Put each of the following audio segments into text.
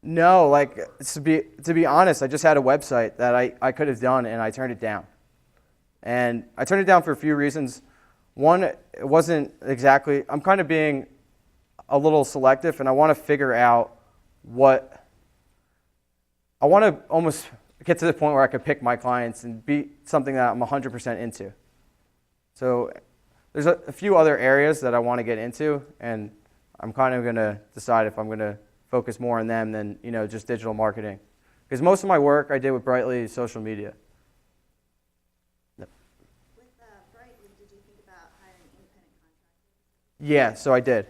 No, like to be honest, I just had a website that I could have done and I turned it down. And I turned it down for a few reasons. One, it wasn't exactly, I'm kind of being a little selective and I want to figure out I want to almost get to the point where I could pick my clients and be something that I'm 100% into. So there's a few other areas that I want to get into, and I'm kind of going to decide if I'm going to focus more on them than just digital marketing. Because most of my work I did with Brightly social media. With Brightly, did you think about hiring independent contractors? Yeah, so I did.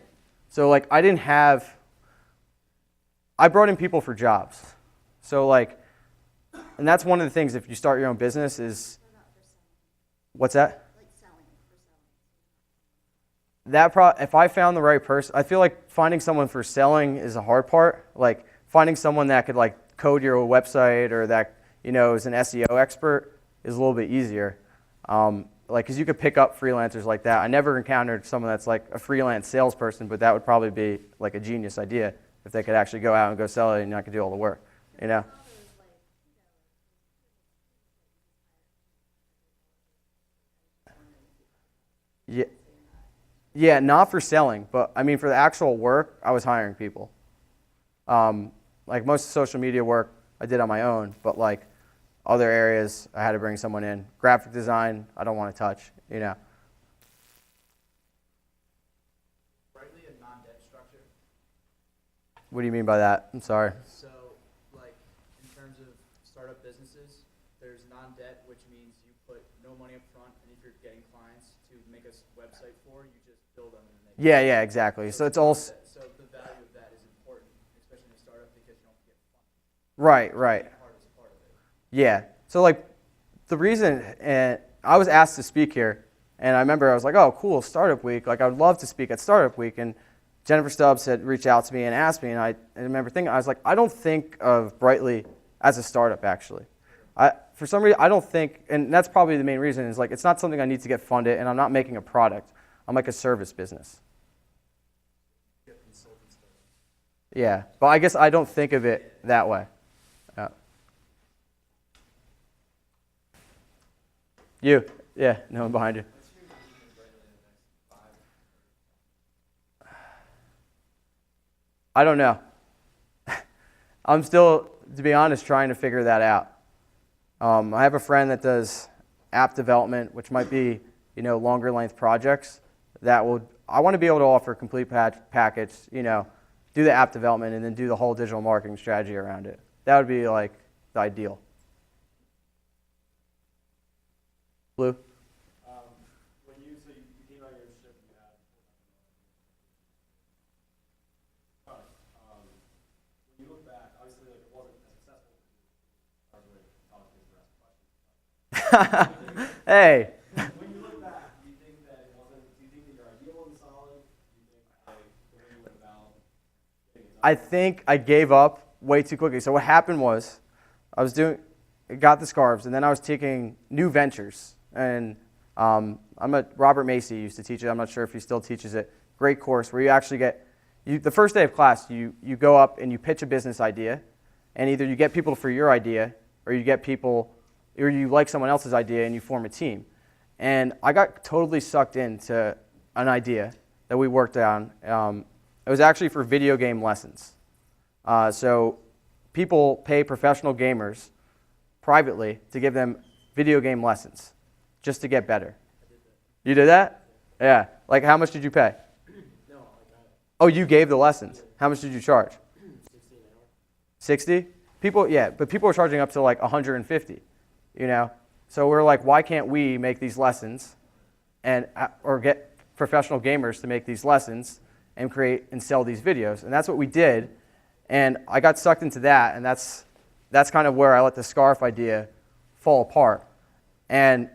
So like I brought in people for jobs. So like, and that's one of the things if you start your own business is, what's that? Like selling, for selling. If I found the right person, I feel like finding someone for selling is a hard part. Like finding someone that could like code your website or that is an SEO expert is a little bit easier. Because you could pick up freelancers like that. I never encountered someone that's like a freelance salesperson, but that would probably be like a genius idea if they could actually go out and go sell it and I could do all the work. Yeah. Yeah, not for selling, but I mean for the actual work, I was hiring people. Like most social media work I did on my own, but like other areas I had to bring someone in. Graphic design, I don't want to touch, Brightly a non-debt structure. What do you mean by that? I'm sorry. So, like, in terms of startup businesses, there's non-debt, which means you put no money up front, and if you're getting clients to make a website for, you just bill them and they Yeah, exactly. So it's all. So the value of that is important, especially in a startup, because you don't get funding. Right. The hardest part of it. Yeah. So like the reason, and I was asked to speak here, and I remember I was like, oh, cool, Startup Week. Like I would love to speak at Startup Week, and Jennifer Stubbs had reached out to me and asked me, and I remember thinking, I was like, I don't think of Brightly as a startup actually. For some reason, I don't think, and that's probably the main reason, is like it's not something I need to get funded, and I'm not making a product. I'm like a service business. Yeah, but I guess I don't think of it that way. Yeah, no one behind you. I don't know. I'm still, to be honest, trying to figure that out. I have a friend that does app development, which might be, longer length projects. I want to be able to offer a complete package, do the app development and then do the whole digital marketing strategy around it. That would be like the ideal. Blue? When you came out of your ship, you had when you look back, obviously like it wasn't as successful. Hey. When you look back, do you think that it wasn't? Do you think that your idea wasn't solid? Do you think like the way you went about getting it done? I think I gave up way too quickly. So what happened was I got the scarves, and then I was taking new ventures. And Robert Macy used to teach it. I'm not sure if he still teaches it. Great course where you actually the first day of class, you go up and you pitch a business idea, and either you get people for your idea, or you like someone else's idea and you form a team. And I got totally sucked into an idea that we worked on. It was actually for video game lessons. So people pay professional gamers privately to give them video game lessons just to get better. You did that? Yeah. Like how much did you pay? No, I got it. Oh, you gave the lessons. How much did you charge? 60 an hour. 60? But people are charging up to like 150, So we're like, why can't we make these lessons or get professional gamers to make these lessons and create and sell these videos? And that's what we did. And I got sucked into that, and that's kind of where I let the scarf idea fall apart. And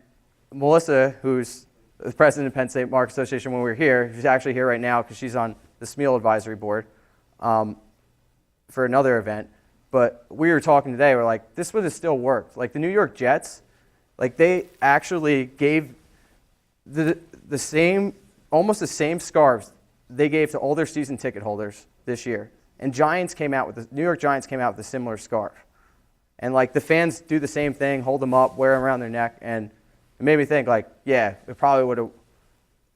Melissa, who's the president of Penn State Market Association when we were here, she's actually here right now because she's on the SMEAL advisory board for another event. But we were talking today, we're like, this would have still worked. Like the New York Jets, like they actually gave almost the same scarves they gave to all their season ticket holders this year. And New York Giants came out with a similar scarf. And like the fans do the same thing, hold them up, wear them around their neck, and it made me think like, yeah, it probably would have,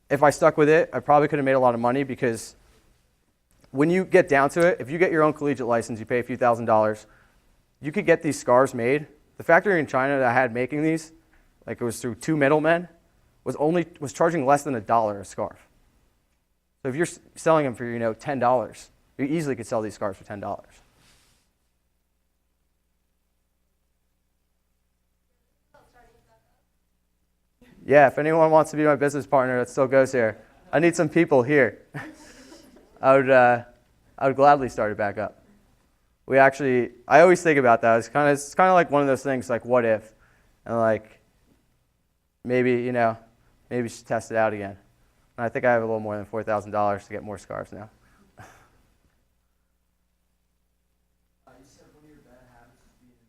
if I stuck with it, I probably could have made a lot of money, because when you get down to it, if you get your own collegiate license, you pay a few $1,000s, you could get these scarves made. The factory in China that I had making these, like it was through 2 middlemen, was charging less than $1 a scarf. So if you're selling them for $10, you easily could sell these scarves for $10. Yeah, if anyone wants to be my business partner that still goes here, I need some people here. I would gladly start it back up. I always think about that. It's kind of like one of those things, like what if, and like maybe we should test it out again. And I think I have a little more than $4,000 to get more scarves now. You said one of your bad habits is being impatient.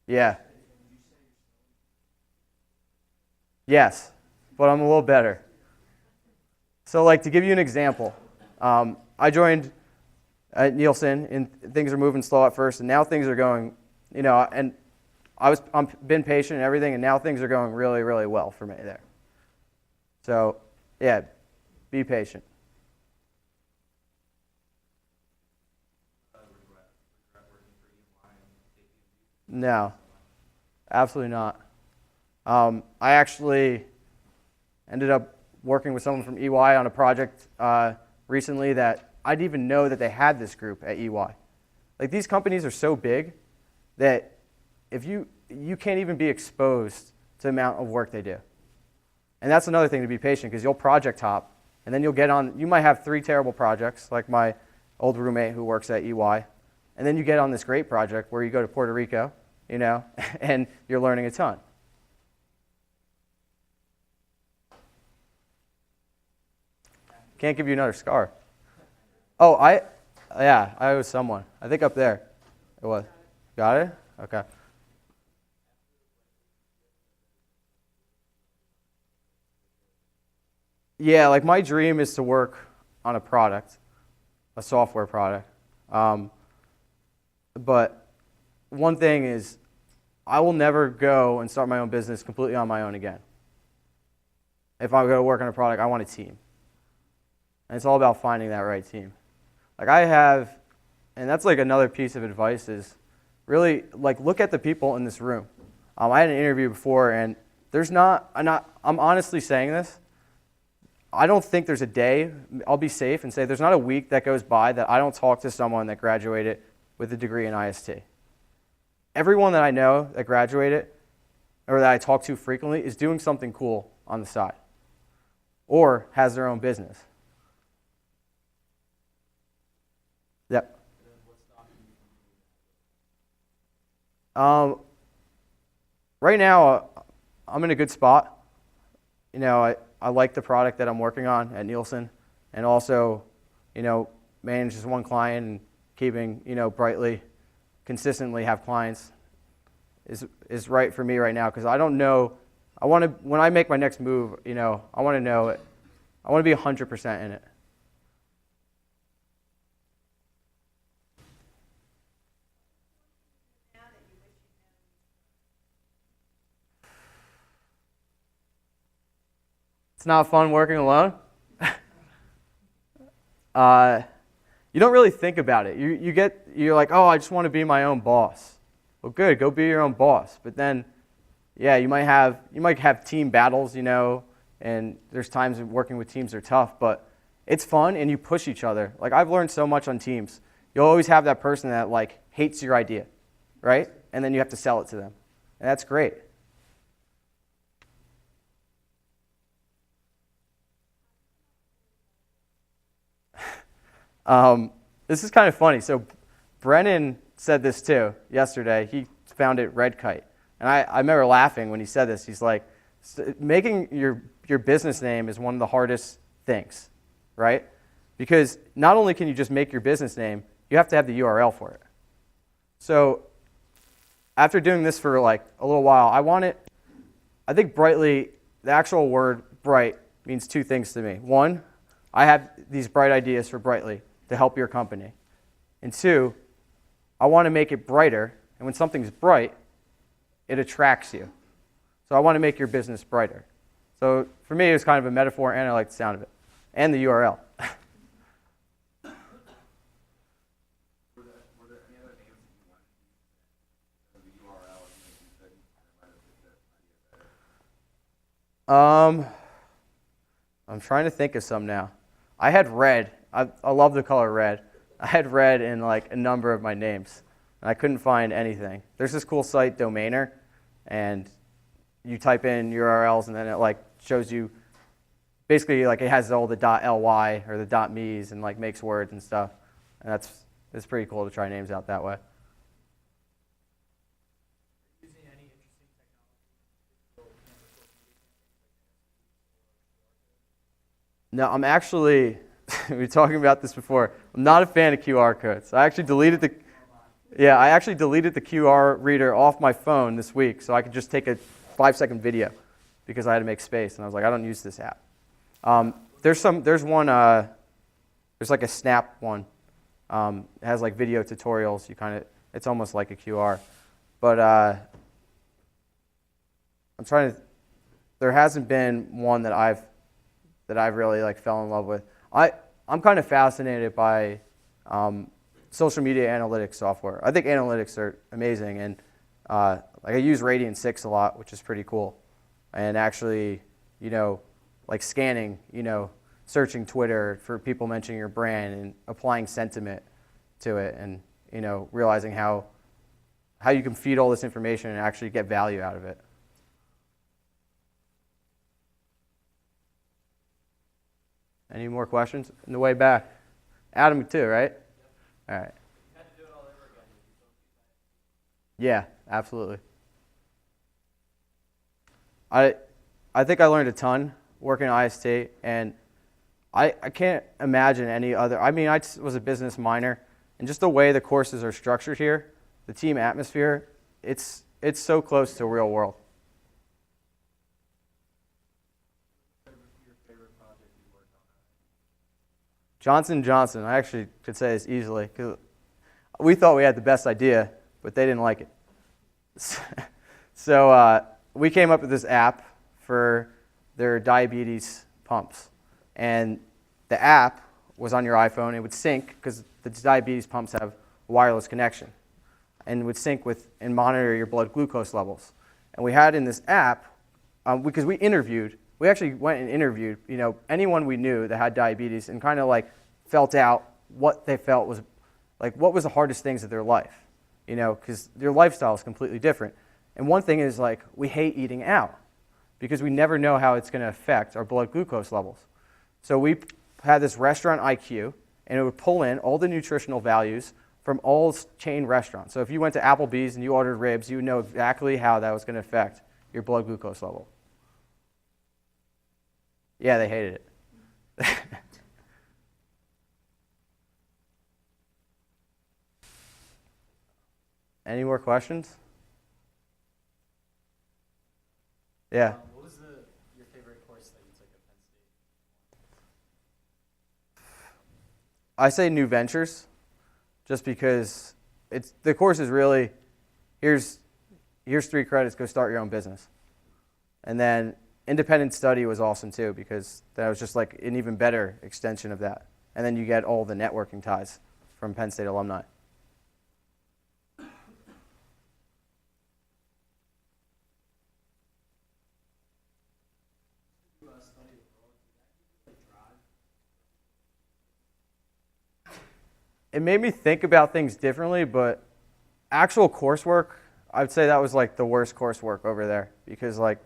Yeah. Would you say Yes, but I'm a little better. So like to give you an example, I joined at Nielsen, and things are moving slow at first, and now things are going, and I'm been patient and everything, and now things are going really, really well for me there. So, yeah, be patient. No, absolutely not. I actually ended up working with someone from EY on a project recently that I didn't even know that they had this group at EY. Like these companies are so big that if you can't even be exposed to the amount of work they do. And that's another thing, to be patient, because you'll project hop, and then you'll get on, you might have 3 terrible projects, like my old roommate who works at EY, and then you get on this great project where you go to Puerto Rico, and you're learning a ton. Can't give you another scar. Oh, I was someone. I think up there. It was. Got it? Okay. Yeah, like my dream is to work on a product, a software product. But one thing is, I will never go and start my own business completely on my own again. If I go to work on a product, I want a team. And it's all about finding that right team. Like I have, and that's like another piece of advice is really like look at the people in this room. I had an interview before, and I'm honestly saying this, I don't think there's a day, I'll be safe and say there's not a week that goes by that I don't talk to someone that graduated with a degree in IST. Everyone that I know that graduated or that I talk to frequently is doing something cool on the side or has their own business. Yep. Right now, I'm in a good spot. I like the product that I'm working on at Nielsen, and also, manage just one client and keeping, Brightly consistently have clients is right for me right now, because I don't know. When I make my next move, I want to know it. I want to be 100% in it. It's not fun working alone. You don't really think about it. You're like, oh, I just want to be my own boss. Well, good, go be your own boss. But then, yeah, you might have team battles, and there's times working with teams are tough, but it's fun and you push each other. Like I've learned so much on teams. You'll always have that person that like hates your idea, right? And then you have to sell it to them, and that's great. This is kind of funny. So Brennan said this too yesterday. He found it red kite. And I remember laughing when he said this. He's like, making your business name is one of the hardest things, right? Because not only can you just make your business name, you have to have the URL for it. So after doing this for like a little while, I think Brightly, the actual word bright means 2 things to me. One, I have these bright ideas for Brightly to help your company. And two, I want to make it brighter. And when something's bright, it attracts you. So I want to make your business brighter. So for me, it was kind of a metaphor, and I like the sound of it. And the URL. Were there any other names that you wanted to use? The URL, and you couldn't, and might have fit the idea better? I'm trying to think of some now. I had red. I love the color red. I had red in like a number of my names, and I couldn't find anything. There's this cool site, Domainer, and you type in URLs, and then it like shows you, basically like it has all the .ly or the .me's and like makes words and stuff, and it's pretty cool to try names out that way. Using any interesting technology to build campus social media campaigns like IST or QR codes? No, I'm actually, we were talking about this before, I'm not a fan of QR codes. I actually deleted the QR reader off my phone this week so I could just take a 5-second video because I had to make space, and I was like, I don't use this app. There's like a Snap one. It has like video tutorials. It's almost like a QR. But I'm trying to, there hasn't been one that I've really like fell in love with. I'm kind of fascinated by social media analytics software. I think analytics are amazing, and like I use Radiant 6 a lot, which is pretty cool. And actually, like scanning, searching Twitter for people mentioning your brand and applying sentiment to it, and realizing how you can feed all this information and actually get value out of it. Any more questions on the way back? Adam too, right? All right. You had to do it all over again. Yeah, absolutely. I think I learned a ton working at IST, and I can't imagine any other. I mean, I was a business minor, and just the way the courses are structured here, the team atmosphere, it's so close to real world. Your favorite project you worked on? Johnson & Johnson, I actually could say this easily, because we thought we had the best idea, but they didn't like it. So we came up with this app for their diabetes pumps. And the app was on your iPhone. It would sync, because the diabetes pumps have a wireless connection, and it would sync with and monitor your blood glucose levels. And we had in this app, because we actually went and interviewed anyone we knew that had diabetes, and kind of like felt out what they felt was like, what was the hardest things of their life, because their lifestyle is completely different. And one thing is, like, we hate eating out because we never know how it's going to affect our blood glucose levels. So we had this restaurant IQ, and it would pull in all the nutritional values from all chain restaurants. So if you went to Applebee's and you ordered ribs, you would know exactly how that was going to affect your blood glucose level. Yeah, they hated it. Any more questions? Yeah. What was your favorite course that you took at Penn State? I say new ventures, just because the course is really, here's 3 credits, go start your own business. And then independent study was awesome too, because that was just like an even better extension of that. And then you get all the networking ties from Penn State alumni. It made me think about things differently, but actual coursework, I'd say that was like the worst coursework over there, because like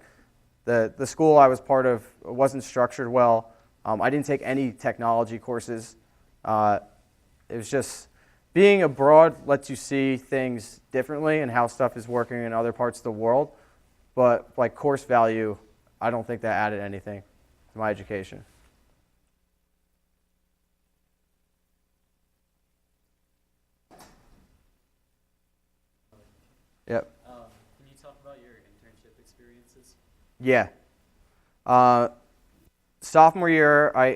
the school I was part of wasn't structured well. I didn't take any technology courses. It was just, being abroad lets you see things differently and how stuff is working in other parts of the world, but like course value, I don't think that added anything to my education. Yep. Can you talk about your internship experiences? Yeah. Sophomore year, I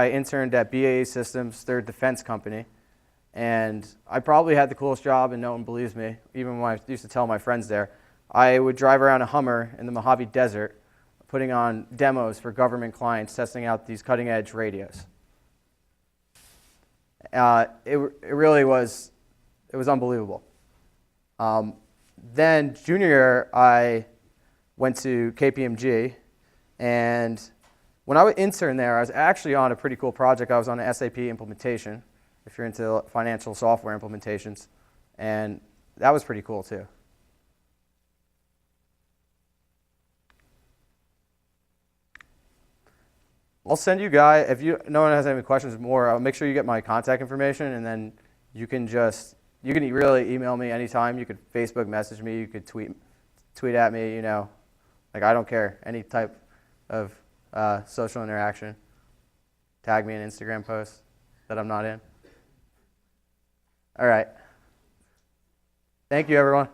interned at BAE Systems, their defense company, And I probably had the coolest job, and no one believes me, even when I used to tell my friends there. I would drive around a Hummer in the Mojave Desert, putting on demos for government clients, testing out these cutting-edge radios. It really was, it was unbelievable. Then junior year, I went to KPMG, and when I was intern there, I was actually on a pretty cool project. I was on an SAP implementation, if you're into financial software implementations, and that was pretty cool too. I'll send you guys, if no one has any questions more, I'll make sure you get my contact information, and then you can really email me anytime. You could Facebook message me, you could tweet at me, you know, like I don't care, any type of social interaction. Tag me in Instagram posts that I'm not in. All right. Thank you, everyone.